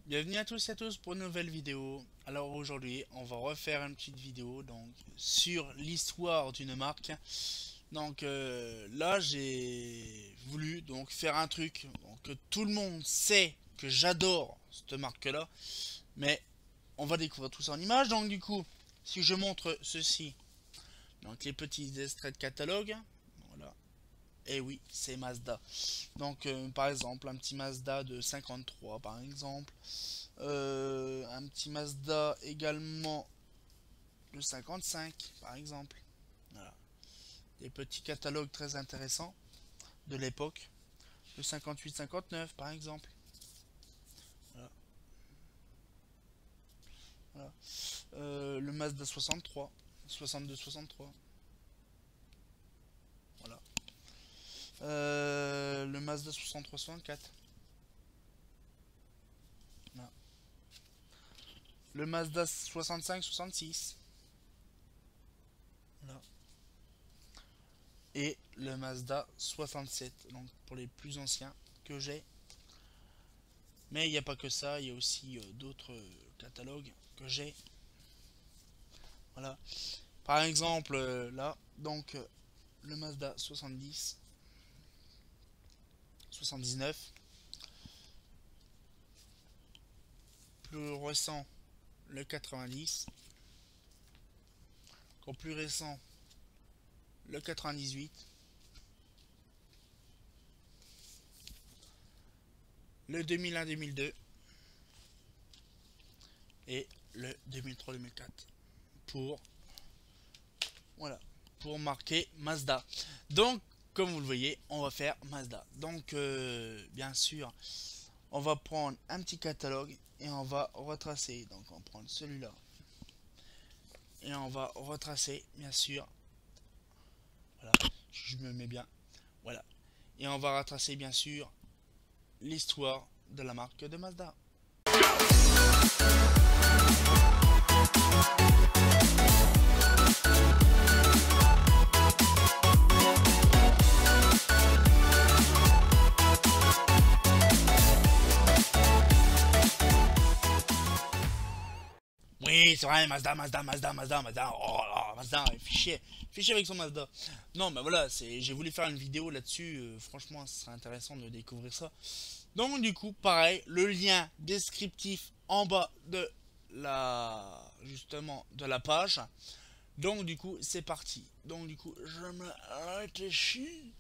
Bienvenue à tous et à tous pour une nouvelle vidéo. Alors aujourd'hui on va refaire une petite vidéo donc sur l'histoire d'une marque. Donc là j'ai voulu donc faire un truc donc, que tout le monde sait que j'adore cette marque là, mais on va découvrir tout ça en images. Donc du coup si je montre ceci, donc les petits extraits de catalogue, voilà. Et oui, c'est Mazda. Donc par exemple un petit Mazda de 53 par exemple. Un petit Mazda également de 55 par exemple. Voilà. Des petits catalogues très intéressants de l'époque. De 58-59 par exemple. Voilà. Voilà. Le Mazda 63. 62-63. Voilà. Le Mazda 63-64. Voilà. Le Mazda 65-66. Voilà. Et le Mazda 67, donc pour les plus anciens que j'ai. Mais il n'y a pas que ça, il y a aussi d'autres catalogues que j'ai. Voilà. Par exemple, là, donc le Mazda 70, 79. Plus récent, le 90. Encore plus récent, le 98. Le 2001-2002. Et le 2003-2004. Pour, voilà, pour marquer Mazda. Donc, comme vous le voyez, on va faire Mazda. Donc, bien sûr, on va prendre un petit catalogue et on va retracer. Donc, on va prendre celui-là. Et on va retracer, bien sûr. Voilà, je me mets bien. Voilà. Et on va retracer, bien sûr, l'histoire de la marque de Mazda. Oui, c'est vrai, Mazda. Oh là, Mazda, fichier avec son Mazda. Non, mais voilà, j'ai voulu faire une vidéo là-dessus. Franchement, ce serait intéressant de découvrir ça. Donc, du coup, pareil, le lien descriptif en bas de justement, de la page. Donc, du coup, c'est parti. Donc, du coup, je me réfléchis.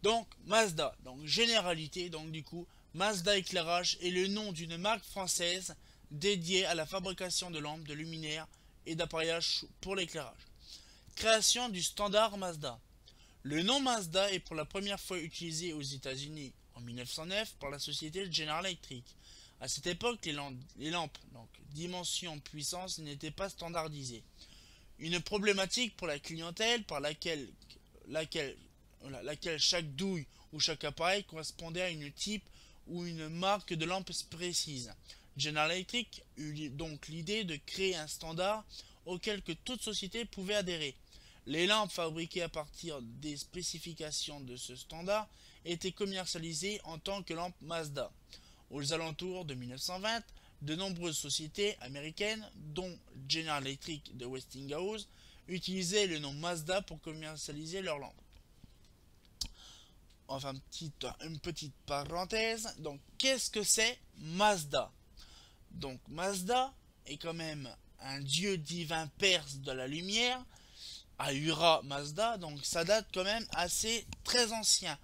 Donc, Mazda. Donc, généralité. Donc, du coup, Mazda Éclairage est le nom d'une marque française dédiée à la fabrication de lampes, de luminaires et d'appareillages pour l'éclairage. Création du standard Mazda. Le nom Mazda est pour la première fois utilisé aux États-Unis en 1909 par la société General Electric. À cette époque, les lampes donc dimension puissance n'étaient pas standardisées. Une problématique pour la clientèle par laquelle laquelle chaque douille ou chaque appareil correspondait à une type ou une marque de lampe précise. General Electric eut donc l'idée de créer un standard auquel que toute société pouvait adhérer. Les lampes fabriquées à partir des spécifications de ce standard étaient commercialisées en tant que lampes Mazda. Aux alentours de 1920, de nombreuses sociétés américaines, dont General Electric de Westinghouse, utilisaient le nom Mazda pour commercialiser leurs lampes. Enfin, une petite parenthèse. Donc, qu'est-ce que c'est Mazda? Donc, Mazda est quand même un dieu divin perse de la lumière. Ahura Mazda, donc ça date quand même assez très ancien.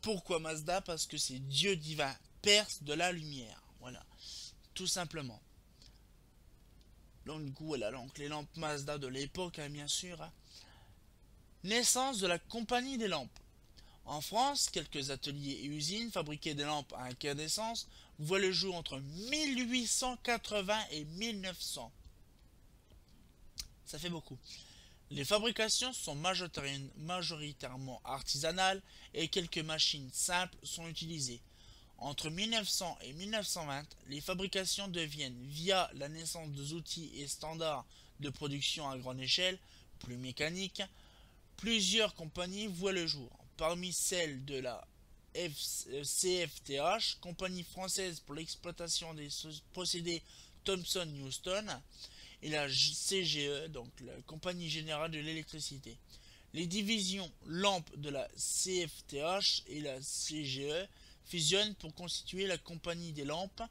Pourquoi Mazda? Parce que c'est dieu divin perse de la lumière. Voilà, tout simplement. Donc, du coup, voilà, donc les lampes Mazda de l'époque, hein, bien sûr. Hein. Naissance de la compagnie des lampes. En France, quelques ateliers et usines fabriquaient des lampes à incandescence voient le jour entre 1880 et 1900. Ça fait beaucoup. Les fabrications sont majoritairement artisanales et quelques machines simples sont utilisées. Entre 1900 et 1920, les fabrications deviennent, via la naissance d'outils et standards de production à grande échelle, plus mécaniques. Plusieurs compagnies voient le jour. Parmi celles de la CFTH, compagnie française pour l'exploitation des procédés Thomson Houston, et la CGE, donc la Compagnie Générale de l'Électricité. Les divisions lampes de la CFTH et la CGE fusionnent pour constituer la Compagnie des lampes.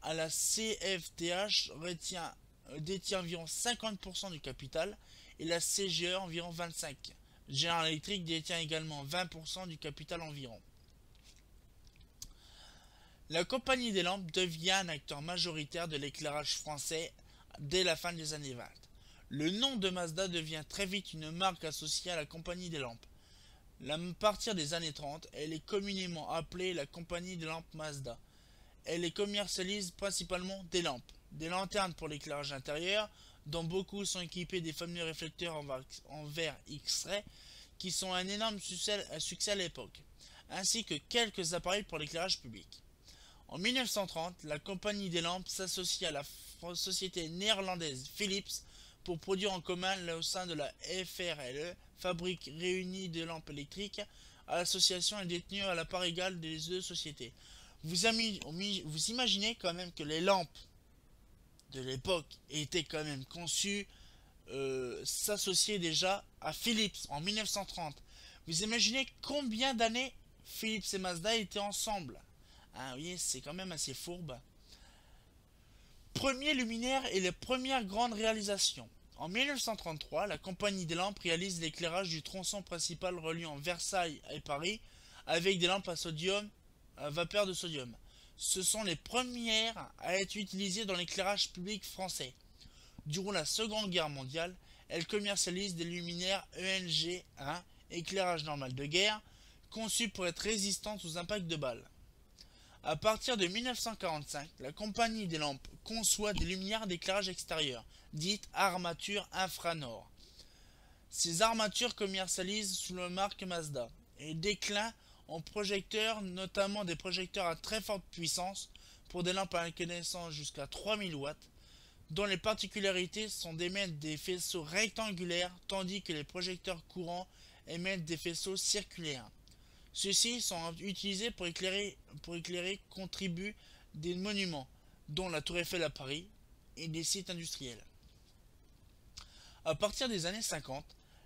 À la CFTH détient environ 50% du capital et la CGE environ 25%. General Electric détient également 20% du capital environ. La Compagnie des lampes devient un acteur majoritaire de l'éclairage français dès la fin des années 20. Le nom de Mazda devient très vite une marque associée à la Compagnie des lampes. À partir des années 30, elle est communément appelée la Compagnie des lampes Mazda. Elle commercialise principalement des lampes, des lanternes pour l'éclairage intérieur, dont beaucoup sont équipés des fameux réflecteurs en verre X-ray, qui sont un énorme succès à l'époque, ainsi que quelques appareils pour l'éclairage public. En 1930, la Compagnie des lampes s'associe à la société néerlandaise Philips pour produire en commun au sein de la FRLE, Fabrique réunie de lampes électriques. L'association est détenue à la part égale des deux sociétés. Vous imaginez quand même que les lampes de l'époque étaient quand même conçues s'associer déjà à Philips en 1930. Vous imaginez combien d'années Philips et Mazda étaient ensemble? Hein, oui, c'est quand même assez fourbe. Premier luminaire et les premières grandes réalisations. En 1933, la Compagnie des lampes réalise l'éclairage du tronçon principal reliant Versailles et Paris avec des lampes à vapeur de sodium. Ce sont les premières à être utilisées dans l'éclairage public français. Durant la Seconde Guerre mondiale, elle commercialise des luminaires ENG1, éclairage normal de guerre, conçus pour être résistants aux impacts de balles. À partir de 1945, la Compagnie des lampes conçoit des luminaires d'éclairage extérieur, dites armatures infranord. Ces armatures commercialisent sous la marque Mazda et déclinent en projecteurs, notamment des projecteurs à très forte puissance pour des lampes à incandescence jusqu'à 3000 watts, dont les particularités sont d'émettre des faisceaux rectangulaires tandis que les projecteurs courants émettent des faisceaux circulaires. Ceux-ci sont utilisés pour éclairer contribuent des monuments, dont la Tour Eiffel à Paris, et des sites industriels. À partir des années 50,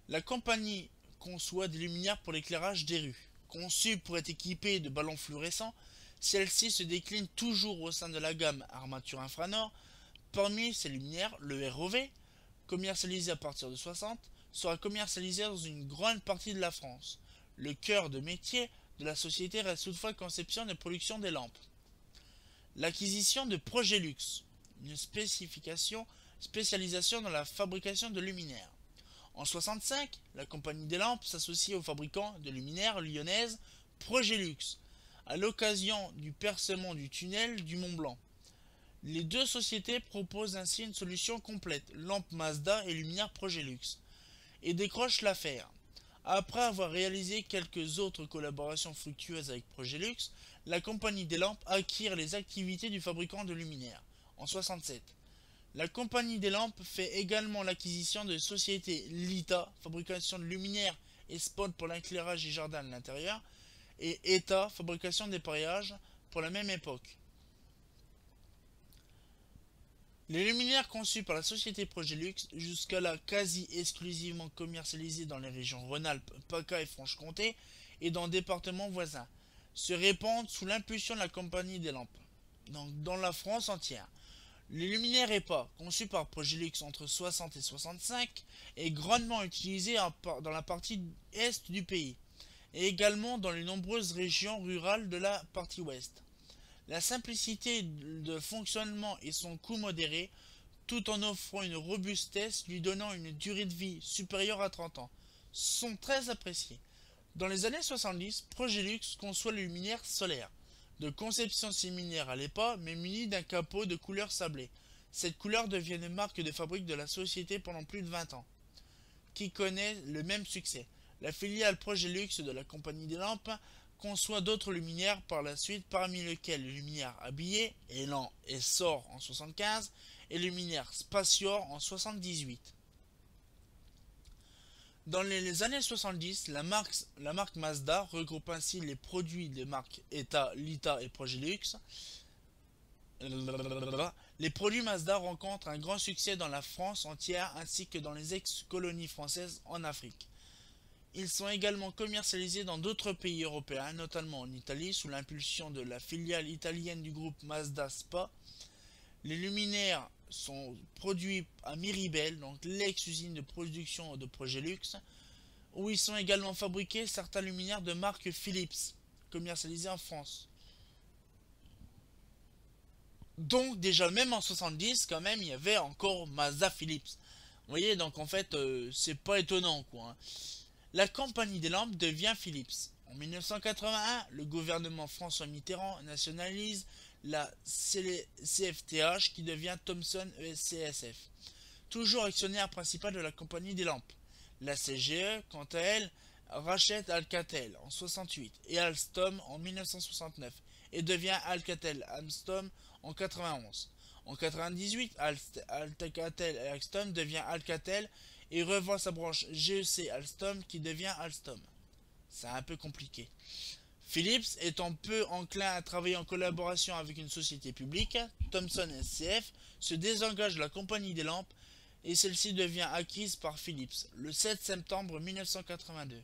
la compagnie conçoit des luminaires pour l'éclairage des rues. Conçues pour être équipées de ballons fluorescents, celles-ci se déclinent toujours au sein de la gamme armature infranord. Parmi ces luminaires, le ROV, commercialisé à partir de 60, sera commercialisé dans une grande partie de la France. Le cœur de métier de la société reste toutefois conception et production des lampes. L'acquisition de Progélux, une spécialisation dans la fabrication de luminaires. En 65, la Compagnie des lampes s'associe au fabricant de luminaires lyonnaise Progélux, à l'occasion du percement du tunnel du Mont Blanc. Les deux sociétés proposent ainsi une solution complète, lampe Mazda et luminaire Progélux, et décrochent l'affaire. Après avoir réalisé quelques autres collaborations fructueuses avec Progélux, la Compagnie des lampes acquiert les activités du fabricant de luminaires en 67. La Compagnie des lampes fait également l'acquisition de sociétés Lita, fabrication de luminaires et spots pour l'éclairage des jardins de l'intérieur, et ETA, fabrication d'appareillages pour la même époque. Les luminaires conçus par la société Progélux, jusqu'à-là quasi exclusivement commercialisés dans les régions Rhône-Alpes, PACA et Franche-Comté et dans départements voisins, se répandent sous l'impulsion de la Compagnie des lampes, donc dans la France entière. Les luminaires EPA, conçus par Progélux entre 60 et 65, est grandement utilisé dans la partie est du pays, et également dans les nombreuses régions rurales de la partie ouest. La simplicité de fonctionnement et son coût modéré, tout en offrant une robustesse lui donnant une durée de vie supérieure à 30 ans, sont très appréciés. Dans les années 70, Progélux conçoit les luminaires solaires, de conception similaire à l'EPA mais muni d'un capot de couleur sablée. Cette couleur devient une marque de fabrique de la société pendant plus de 20 ans, qui connaît le même succès. La filiale Progélux de la Compagnie des lampes conçoit d'autres luminaires par la suite, parmi lesquels le luminaire habillé, Élan et Sor en 75, et le luminaire Spatior en 78. Dans les années 70, la marque Mazda regroupe ainsi les produits des marques ETA, Lita et Progilux. Les produits Mazda rencontrent un grand succès dans la France entière ainsi que dans les ex-colonies françaises en Afrique. Ils sont également commercialisés dans d'autres pays européens, notamment en Italie, sous l'impulsion de la filiale italienne du groupe Mazda SPA. Les luminaires sont produits à Miribel, donc l'ex-usine de production de Progilux, où ils sont également fabriqués certains luminaires de marque Philips, commercialisés en France. Donc déjà même en 70 quand même il y avait encore Mazda Philips. Vous voyez donc en fait c'est pas étonnant quoi, hein. La compagnie des lampes devient Philips. En 1981, le gouvernement François Mitterrand nationalise la CFTH qui devient Thomson ESCSF, toujours actionnaire principal de la compagnie des lampes. La CGE, quant à elle, rachète Alcatel en 68 et Alstom en 1969 et devient Alcatel-Alstom en 91. En 98, Alcatel et Alstom devient Alcatel et revend sa branche GEC Alstom qui devient Alstom. C'est un peu compliqué. Philips étant peu enclin à travailler en collaboration avec une société publique, Thomson SCF se désengage de la compagnie des lampes et celle-ci devient acquise par Philips le 7 septembre 1982.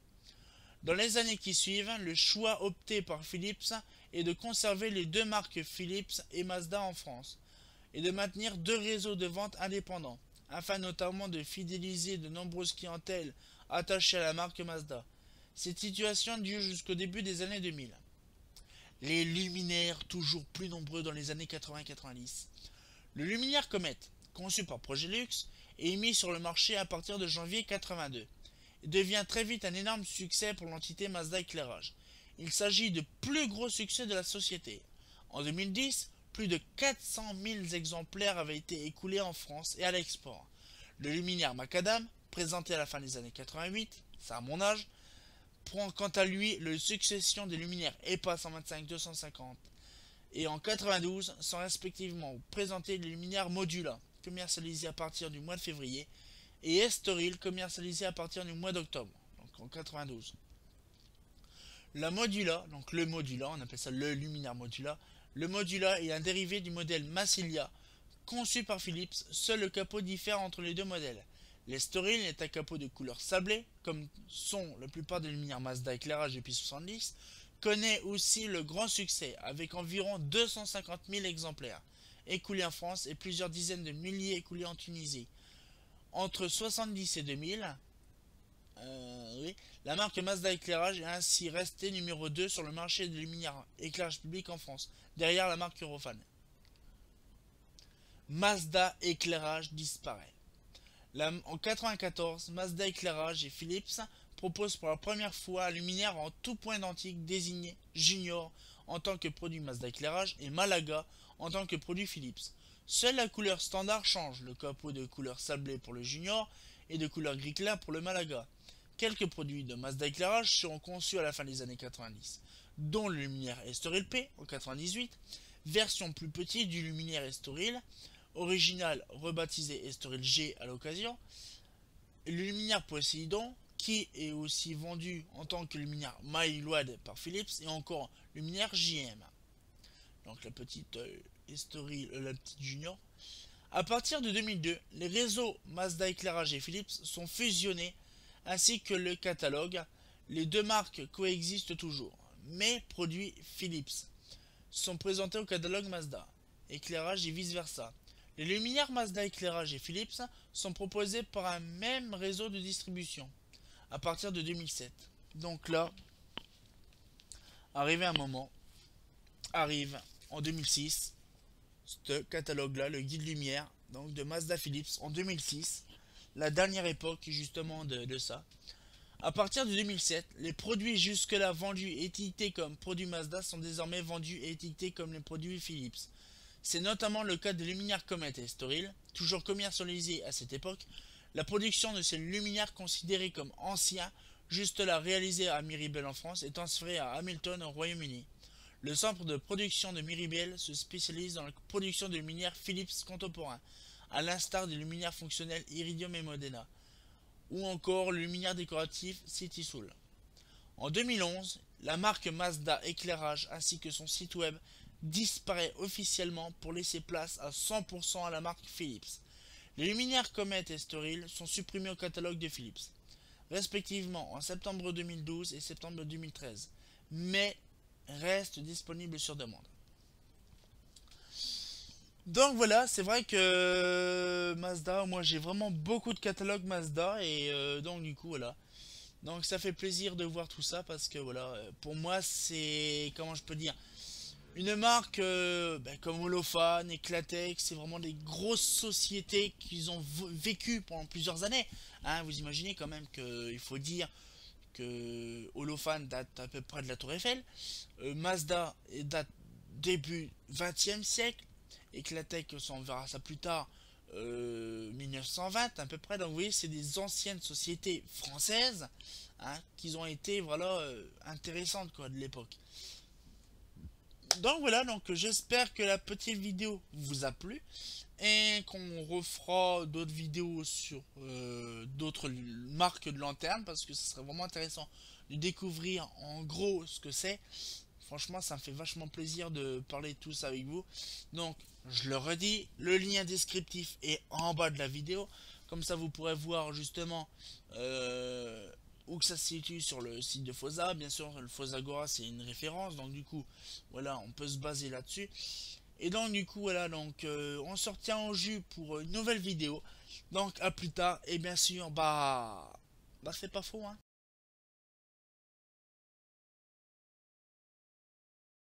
Dans les années qui suivent, le choix opté par Philips est de conserver les deux marques Philips et Mazda en France et de maintenir deux réseaux de vente indépendants, afin notamment de fidéliser de nombreuses clientèles attachées à la marque Mazda. Cette situation dure jusqu'au début des années 2000. Les luminaires toujours plus nombreux dans les années 80-90. Le luminaire Comet, conçu par Progilux, est mis sur le marché à partir de janvier 82 et devient très vite un énorme succès pour l'entité Mazda Éclairage. Il s'agit du plus gros succès de la société. En 2010, plus de 400 000 exemplaires avaient été écoulés en France et à l'export. Le luminaire Macadam, présenté à la fin des années 88, c'est à mon âge, prend quant à lui le succession des luminaires EPA 125-250 et en 92 sont respectivement présentés les luminaires Modula, commercialisés à partir du mois de février, et Estoril, commercialisé à partir du mois d'octobre, donc en 92. La Modula, donc le Modula, on appelle ça le luminaire Modula. Le Modula est un dérivé du modèle Massilia, conçu par Philips, seul le capot diffère entre les deux modèles. L'Estoril est un capot de couleur sablée, comme sont la plupart des luminaires Mazda éclairage depuis 70, connaît aussi le grand succès, avec environ 250 000 exemplaires écoulés en France et plusieurs dizaines de milliers écoulés en Tunisie. Entre 70 et 2000, oui, la marque Mazda Éclairage est ainsi restée numéro 2 sur le marché des luminaires éclairage public en France, derrière la marque Eurofan. Mazda Éclairage disparaît. En 1994, Mazda Éclairage et Philips proposent pour la première fois un luminaire en tout point d'antique désigné Junior en tant que produit Mazda Éclairage et Malaga en tant que produit Philips. Seule la couleur standard change, le capot de couleur sablée pour le Junior et de couleur gris clair pour le Malaga. Quelques produits de Mazda Éclairage seront conçus à la fin des années 90, dont le luminaire Estoril P en 98, version plus petite du luminaire Estoril, original rebaptisé Estoril G à l'occasion, le luminaire Poséidon, qui est aussi vendu en tant que luminaire Maillewad par Philips, et encore luminaire JM. Donc la petite Estoril, la petite Junior. À partir de 2002, les réseaux Mazda Éclairage et Philips sont fusionnés, ainsi que le catalogue. Les deux marques coexistent toujours, mais produits Philips sont présentés au catalogue Mazda Éclairage et vice versa. Les luminaires Mazda Éclairage et Philips sont proposés par un même réseau de distribution à partir de 2007. Donc là, arrive en 2006, ce catalogue-là, le guide lumière donc de Mazda Philips en 2006, la dernière époque justement de ça. À partir de 2007, les produits jusque-là vendus et étiquetés comme produits Mazda sont désormais vendus et étiquetés comme les produits Philips. C'est notamment le cas des luminaires Comet et Estoril, toujours commercialisés à cette époque. La production de ces luminaires considérés comme anciens, juste là réalisés à Miribel en France, est transférée à Hamilton au Royaume-Uni. Le centre de production de Miribel se spécialise dans la production de luminaires Philips contemporains, à l'instar des luminaires fonctionnels Iridium et Modena. ou encore le luminaire décoratif City Soul. En 2011, la marque Mazda Éclairage ainsi que son site web disparaît officiellement pour laisser place à 100% à la marque Philips. Les luminaires Comet et Storil sont supprimés au catalogue de Philips, respectivement en septembre 2012 et septembre 2013, mais restent disponibles sur demande. Donc voilà, c'est vrai que Mazda, moi j'ai vraiment beaucoup de catalogues Mazda et donc du coup voilà. Donc ça fait plaisir de voir tout ça parce que voilà, pour moi c'est, comment je peux dire, une marque comme Holophane, Eclatec, c'est vraiment des grosses sociétés qui ont vécu pendant plusieurs années. Hein, vous imaginez quand même qu'il faut dire que Holophane date à peu près de la Tour Eiffel, Mazda date début 20e siècle, Eclatec, on verra ça plus tard, 1920 à peu près. Donc vous voyez, c'est des anciennes sociétés françaises, hein, qui ont été voilà intéressantes quoi de l'époque. Donc voilà, donc j'espère que la petite vidéo vous a plu et qu'on refera d'autres vidéos sur d'autres marques de lanterne parce que ce serait vraiment intéressant de découvrir en gros ce que c'est. Franchement, ça me fait vachement plaisir de parler de tout ça avec vous. Donc, je le redis, le lien descriptif est en bas de la vidéo. Comme ça, vous pourrez voir justement où que ça se situe sur le site de Fosa. Bien sûr, le Fosagora, c'est une référence. Donc, du coup, voilà, on peut se baser là-dessus. Et donc, du coup, voilà, donc on se retient en jus pour une nouvelle vidéo. Donc, à plus tard. Et bien sûr, bah c'est pas faux, hein.